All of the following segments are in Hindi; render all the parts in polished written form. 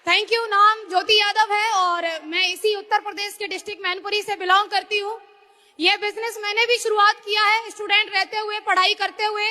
Thank you. नाम ज्योति यादव है और मैं इसी उत्तर प्रदेश के डिस्ट्रिक्ट मैनपुरी से बिलोंग करती हूँ। यह बिजनेस मैंने भी शुरुआत किया है स्टूडेंट रहते हुए, पढ़ाई करते हुए।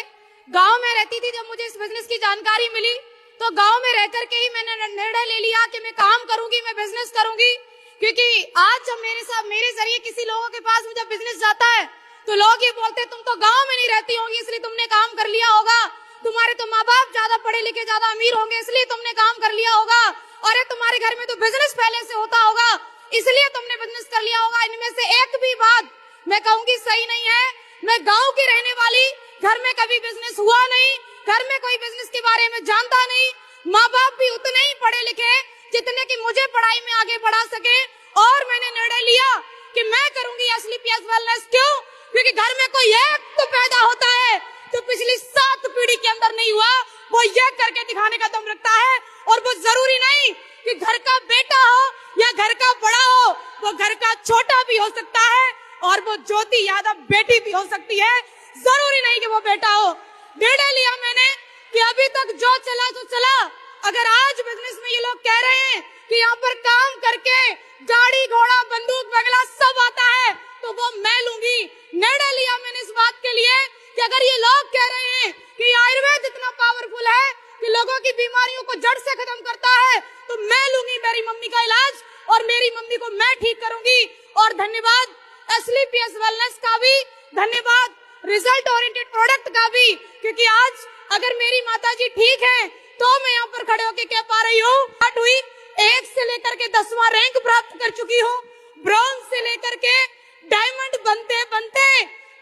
गांव में रहती थी। जब मुझे इस बिजनेस की जानकारी मिली तो गांव में रहकर के ही मैंने निर्णय ले लिया कि मैं काम करूंगी, मैं बिजनेस करूंगी। क्योंकि आज जब मेरे जरिए किसी लोगों के पास मुझे बिजनेस जाता है तो लोग ये बोलते तुम तो गाँव में नहीं रहती होंगी इसलिए तुमने काम कर लिया होगा, तुम्हारे तो माँ बाप ज्यादा पढ़े लिखे, ज्यादा अमीर होंगे इसलिए तुमने काम कर लिया होगा, अरे तुम्हारे घर में तो बिजनेस पहले से होता होगा इसलिए तुमने बिजनेस कर लिया होगा। इनमें से एक भी बात मैं कहूंगी सही नहीं है। मैं गांव की रहने वाली, घर में कभी बिजनेस हुआ नहीं, घर में कोई बिजनेस के बारे में जानता नहीं, माँ बाप भी उतने ही पढ़े लिखे जितने कि मुझे पढ़ाई में आगे बढ़ा सके। और मैंने निर्णय लिया कि मैं करूंगी एसलीपीएस वेलनेस। क्यों? क्योंकि घर में कोई एक तो पैदा होता है तो पिछली 7 पीढ़ी के अंदर नहीं हुआ, वो ये करके दिखाने का दम रखता है। और वो जरूरी नहीं कि घर का बेटा हो या घर का बड़ा हो, वो घर का छोटा भी हो सकता है और वो ज्योति यादव बेटी भी हो सकती है। जरूरी नहीं कि वो बेटा हो। निर्णय लिया मैंने कि अभी तक जो चला तो चला, अगर आज बिजनेस में ये लोग कह रहे हैं कि यहाँ पर काम करके गाड़ी घोड़ा बंदूक वगैरह सब आता है तो वो मैं लूंगी। निर्णय लिया मैंने इस बात के लिए कि अगर ये लोग कह रहे हैं कि आयुर्वेद इतना पावरफुल है कि लोगों की बीमारियों को जड़ से खत्म करता है तो मैं लूंगी मेरी मम्मी का इलाज और मेरी मम्मी को मैं ठीक करूंगी। और धन्यवाद एसलीपीएस वेलनेस का भी, धन्यवाद रिजल्ट ओरिएंटेड प्रोडक्ट का भी, क्योंकि आज अगर मेरी माताजी ठीक है तो मैं यहाँ पर खड़े होकर कह पा रही हूँ। हुई 1 से लेकर के 10वां रैंक प्राप्त कर चुकी हूँ, ब्रॉन्ज से लेकर के डायमंड बनते बनते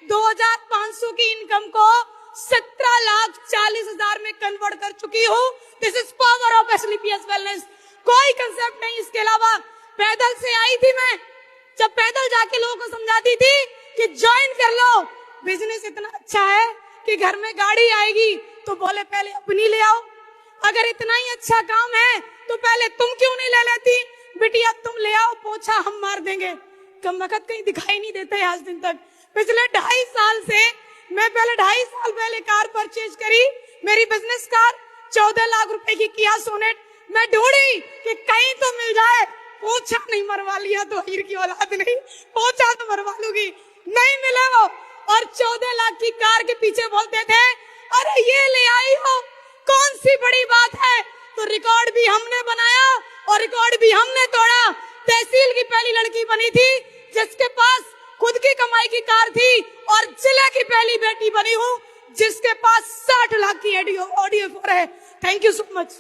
2500 की इनकम को 17,40,000 में कन्वर्ट कर चुकी हूँ। This is power of SLPS wellness. कोई कंसेप्ट नहीं इसके अलावा। पैदल से आई थी मैं, जब पैदल जाके लोगों को समझाती थी कि ज्वाइन कर लो, बिजनेस इतना अच्छा है कि घर में गाड़ी आएगी तो बोले पहले अपनी ले आओ, अगर इतना ही अच्छा काम है तो पहले तुम क्यों नहीं ले लेती, बिटिया तुम ले आओ, पोछा हम मार देंगे। कम वक्त कहीं दिखाई नहीं देते आज दिन तक। पिछले 2.5 साल से मैं पहले 2.5 साल पहले कार परचेज करी, मेरी बिजनेस कार 14 लाख रुपए की किया सोनेट। मैं ढूंढी कि कहीं तो मिल जाए, पोछा नहीं मरवा लिया तो हीर की औलाद नहीं, पोछा तो मरवा लूंगी, नहीं मिले वो। और 14 लाख की कार के पीछे बोलते थे अरे ये ले आई हो, कौन सी बड़ी बात है। तो रिकॉर्ड भी हमने बनाया और रिकॉर्ड भी हमने तोड़ा। तहसील की पहली लड़की बनी थी जिसके पास खुद की कमाई की कार थी और जिले की पहली बेटी बनी हूँ जिसके पास 60 लाख की ऑडियो 4 है। Thank you so much.